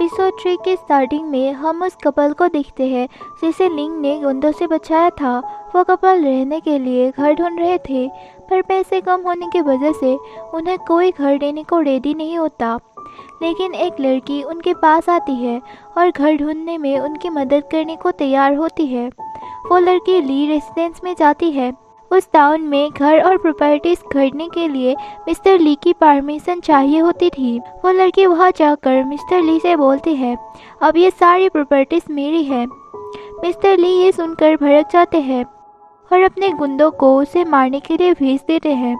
Episode 3 के starting में हम उस कपल को देखते हैं जिसे लिंग ने गुंडों से बचाया था। वो कपल रहने के लिए घर ढूंढ रहे थे, पर पैसे कम होने की वजह से उन्हें कोई घर देने को रेडी नहीं होता। लेकिन एक लड़की उनके पास आती है और घर ढूंढने में उनकी मदद करने को तैयार होती है। वो लड़की ली रेसिडेंस में जाती है। उस टाउन में घर और प्रॉपर्टीज खरीदने के लिए मिस्टर ली की परमिशन चाहिए होती थी। वो लड़की वहां जाकर मिस्टर ली से बोलती है, अब ये सारी प्रॉपर्टीज मेरी है। मिस्टर ली ये सुनकर भड़क जाते हैं और अपने गुंडों को उसे मारने के लिए भेज देते हैं।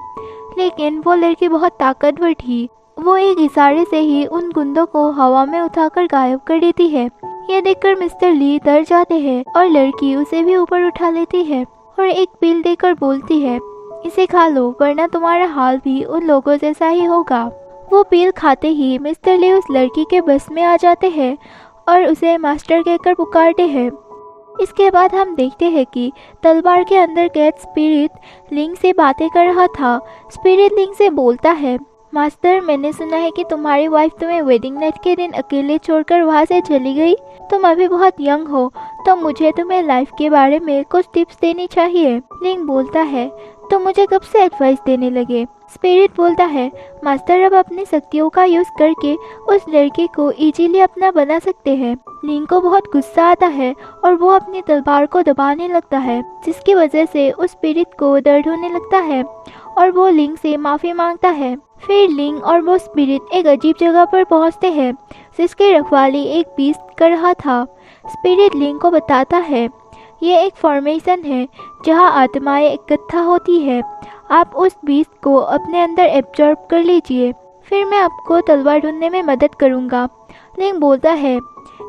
लेकिन वो लड़की बहुत ताकतवर थी। वो एक इशारे से ही उन गुंडों को हवा में उठाकर गायब कर देती है। यह देखकर मिस्टर ली डर जाते हैं और लड़की उसे भी ऊपर उठा लेती है और एक पिल देकर बोलती है, इसे खा लो वरना तुम्हारा हाल भी उन लोगों जैसा ही होगा। वो पिल खाते ही मिस्टर ली उस लड़की के बस में आ जाते हैं और उसे मास्टर कहकर पुकारते हैं। इसके बाद हम देखते हैं कि तलवार के अंदर कैद स्पिरिट लिंग से बातें कर रहा था। स्पिरिट लिंग से बोलता है, मास्टर मैंने सुना है कि तुम्हारी वाइफ तुम्हें वेडिंग नाइट के दिन अकेले छोड़कर वहाँ से चली गई। तुम अभी बहुत यंग हो तो मुझे तुम्हें लाइफ के बारे में कुछ टिप्स देनी चाहिए। लिंग बोलता है, तो मुझे कब से एडवाइस देने लगे। स्पिरिट बोलता है, मास्टर अब अपनी शक्तियों का यूज करके उस लड़के को इजीली अपना बना सकते हैं। लिंग को बहुत गुस्सा आता है और वो अपनी तलवार को दबाने लगता है, जिसकी वजह से उस स्पिरिट को दर्द होने लगता है और वो लिंग से माफ़ी मांगता है। फिर लिंग और वो स्पिरिट एक अजीब जगह पर पहुंचते हैं जिसकी रखवाली एक बीस्ट कर रहा था। स्पिरिट लिंग को बताता है, ये एक फॉर्मेशन है जहां आत्माएं इकट्ठा होती है। आप उस बीस्ट को अपने अंदर एब्जॉर्ब कर लीजिए, फिर मैं आपको तलवार ढूंढने में मदद करूंगा। लिंग बोलता है,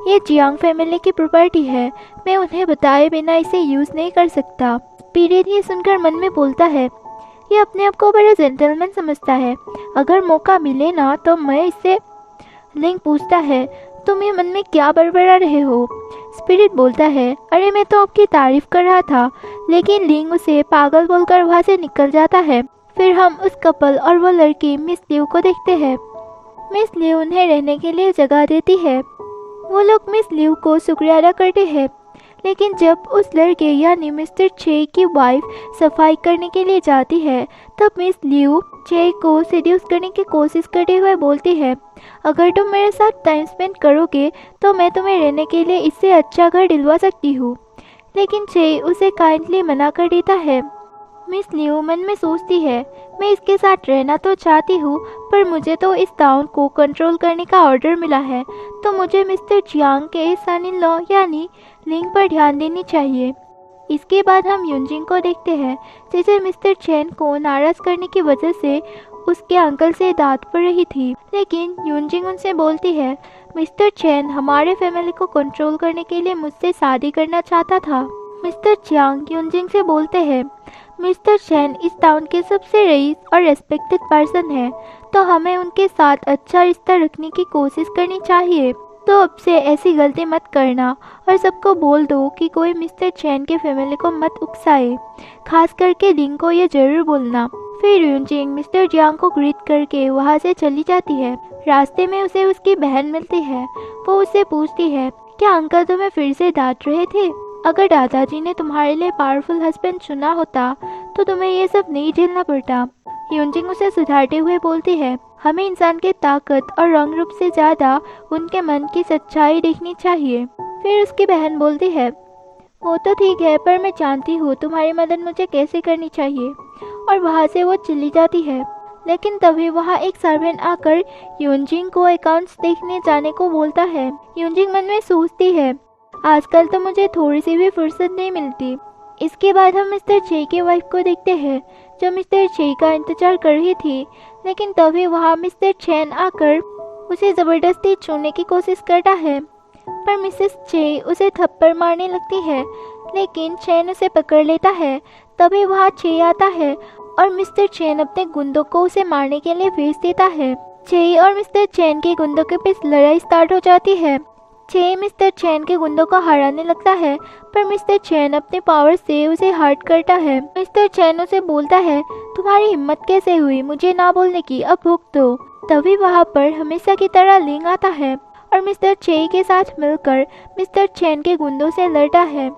ये जियांग फैमिली की प्रॉपर्टी है, मैं उन्हें बताए बिना इसे यूज़ नहीं कर सकता। स्पिरिट ये सुनकर मन में बोलता है, ये अपने आप को बड़ा जेंटलमैन समझता है, अगर मौका मिले ना तो मैं इससे। लिंग पूछता है, तुम ये मन में क्या बड़बड़ा रहे हो। स्पिरिट बोलता है, अरे मैं तो आपकी तारीफ कर रहा था। लेकिन लिंग उसे पागल बोलकर वहाँ से निकल जाता है। फिर हम उस कपल और वो लड़की मिस लिव को देखते हैं। मिस लिव उन्हें रहने के लिए जगह देती है। वो लोग मिस लिव को शुक्रिया अदा करते हैं। लेकिन जब उस लड़के यानी मिस्टर चे की वाइफ सफाई करने के लिए जाती है, तब मिस लिव चे को सेड्यूस करने की कोशिश करते हुए बोलती है, अगर तुम मेरे साथ टाइम स्पेंड करोगे तो मैं तुम्हें रहने के लिए इससे अच्छा घर दिलवा सकती हूँ। लेकिन चे उसे काइंडली मना कर देता है। मिस लिव मन में सोचती है, मैं इसके साथ रहना तो चाहती हूँ, पर मुझे तो इस टाउन को कंट्रोल करने का ऑर्डर मिला है, तो मुझे मिस्टर जियांग के सन इन लॉ यानी लिंग पर ध्यान देनी चाहिए। इसके बाद हम यूनजिंग को देखते हैं, जैसे मिस्टर चैन को नाराज करने की वजह से उसके अंकल से डांट पड़ रही थी। लेकिन यूनजिंग उनसे बोलती है, मिस्टर चैन हमारे फैमिली को कंट्रोल करने के लिए मुझसे शादी करना चाहता था। मिस्टर चियांग यूनजिंग से बोलते हैं, मिस्टर चैन इस टाउन के सबसे रईस और रेस्पेक्टेड पर्सन है, तो हमें उनके साथ अच्छा रिश्ता रखने की कोशिश करनी चाहिए। तो अब से ऐसी गलती मत करना और सबको बोल दो कि कोई मिस्टर चैन के फैमिली को मत उकसाए, खास करके लिंग को ये जरूर बोलना। फिर यूनजिंग मिस्टर जियांग को ग्रीट करके वहाँ से चली जाती है। रास्ते में उसे उसकी बहन मिलती है। वो उससे पूछती है, क्या अंकल तुम्हें फिर से डांट रहे थे? अगर दादाजी ने तुम्हारे लिए पावरफुल हस्बैंड चुना होता तो तुम्हें ये सब नहीं झेलना पड़ता। यूनजिंग उसे सुधारते हुए बोलती है, हमें इंसान के ताकत और रंग रूप से ज़्यादा उनके मन की सच्चाई देखनी चाहिए। फिर उसकी बहन बोलती है, वो तो ठीक है, पर मैं जानती हूँ तुम्हारी मदद मुझे कैसे करनी चाहिए। और वहाँ से वो चली जाती है। लेकिन तभी वहाँ एक सर्वेंट आकर यूनजिंग को अकाउंट्स देखने जाने को बोलता है। यूनजिंग मन में सोचती है, आजकल तो मुझे थोड़ी सी भी फुर्सत नहीं मिलती। इसके बाद हम मिस्टर चे की वाइफ को देखते हैं, जो मिस्टर चे का इंतजार कर रही थी। लेकिन तभी वहाँ मिस्टर चैन आकर उसे ज़बरदस्ती छूने की कोशिश करता है, पर मिसेस चे उसे थप्पड़ मारने लगती है। लेकिन चैन उसे पकड़ लेता है। तभी वहाँ चे आता है और मिस्टर चैन अपने गुंडों को उसे मारने के लिए भेज देता है। चे और मिस्टर चैन के गुंडों के बीच लड़ाई स्टार्ट हो जाती है। चे मिस्टर चैन के गुंडों को हराने लगता है, पर मिस्टर चैन अपने पावर से उसे हर्ट करता है। मिस्टर चैन उसे बोलता है, तुम्हारी हिम्मत कैसे हुई मुझे ना बोलने की, अब भुगतो। तभी वहाँ पर हमेशा की तरह लिंग आता है और मिस्टर चे के साथ मिलकर मिस्टर चेन के गुंडों से लड़ता है।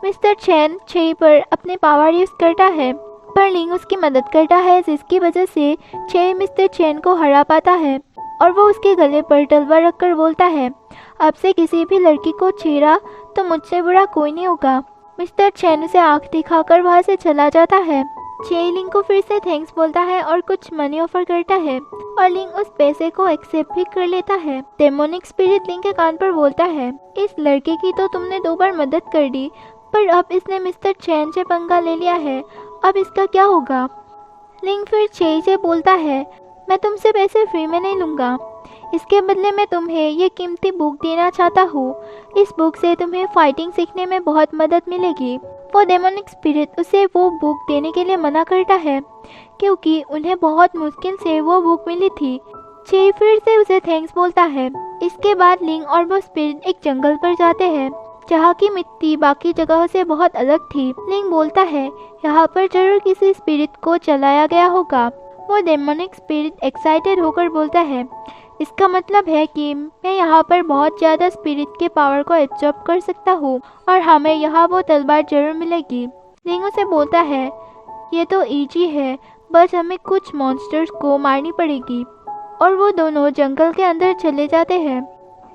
मिस्टर चेन चे पर अपने पावर यूज करता है, पर लिंग उसकी मदद करता है, जिसकी वजह से चे मिस्टर चेन को हरा पाता है और वो उसके गले पर तलवार रखकर बोलता है, अब से किसी भी लड़की को छेड़ा तो मुझसे बुरा कोई नहीं होगा। मिस्टर चेन उसे आंख दिखाकर वहाँ से चला जाता है। चे लिंग को फिर से थैंक्स बोलता है और कुछ मनी ऑफर करता है और लिंग उस पैसे को एक्सेप्ट भी कर लेता है। डेमोनिक स्पिरिट लिंग के कान पर बोलता है, इस लड़के की तो तुमने 2 बार मदद कर दी, पर अब इसने मिस्टर चेन से पंगा ले लिया है, अब इसका क्या होगा। लिंग फिर चे से बोलता है, मैं तुमसे पैसे फ्री में नहीं लूँगा, इसके बदले मैं तुम्हें ये कीमती बुक देना चाहता हूँ। इस बुक से तुम्हें फाइटिंग सीखने में बहुत मदद मिलेगी। वो डेमोनिक स्पिरिट उसे वो बुक देने के लिए मना करता है क्योंकि उन्हें बहुत मुश्किल से वो बुक मिली थी। चे फिर से उसे थैंक्स बोलता है। इसके बाद लिंग और वो स्पिरिट एक जंगल पर जाते हैं जहाँ की मिट्टी बाकी जगहों से बहुत अलग थी। लिंग बोलता है, यहाँ पर जरूर किसी स्पिरिट को चलाया गया होगा। वो डेमोनिक स्पिरिट एक्साइटेड होकर बोलता है, इसका मतलब है कि मैं यहाँ पर बहुत ज़्यादा स्पिरिट के पावर को एब्जॉर्ब कर सकता हूँ और हमें यहाँ वो तलवार जरूर मिलेगी। लिंग उसे बोलता है, ये तो इजी है, बस हमें कुछ मॉन्स्टर्स को मारनी पड़ेगी। और वो दोनों जंगल के अंदर चले जाते हैं,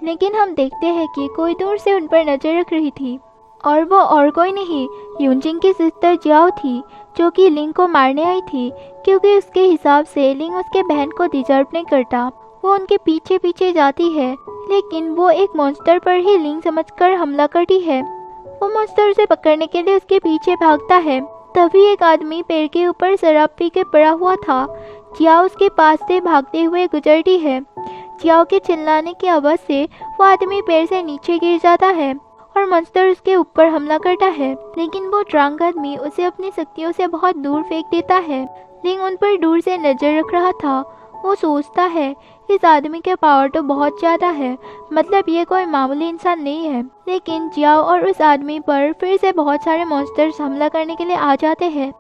लेकिन हम देखते हैं कि कोई दूर से उन पर नजर रख रही थी और वो और कोई नहीं, यूनजिंग की सिस्टर जियाओ थी, जो कि लिंग को मारने आई थी क्योंकि उसके हिसाब से लिंग उसके बहन को डिजर्व नहीं करता। वो उनके पीछे पीछे जाती है, लेकिन वो एक मॉन्स्टर पर ही लिंग समझकर हमला करती है। वो मॉन्स्टर उसे पकड़ने के लिए उसके पीछे भागता है। तभी एक आदमी पेड़ के ऊपर शराब पी के पड़ा हुआ था। जियाओ उसके पास से भागते हुए गुजरती है। जियाओ के चिल्लाने की आवाज़ से वो आदमी पेड़ से नीचे गिर जाता है और मॉन्स्टर उसके ऊपर हमला करता है, लेकिन वो ड्रंक आदमी उसे अपनी शक्तियों से बहुत दूर फेंक देता है। लिंग उन पर दूर से नजर रख रहा था। वो सोचता है, इस आदमी के पावर तो बहुत ज़्यादा है, मतलब ये कोई मामूली इंसान नहीं है। लेकिन जियाओ और उस आदमी पर फिर से बहुत सारे मॉन्स्टर्स हमला करने के लिए आ जाते हैं।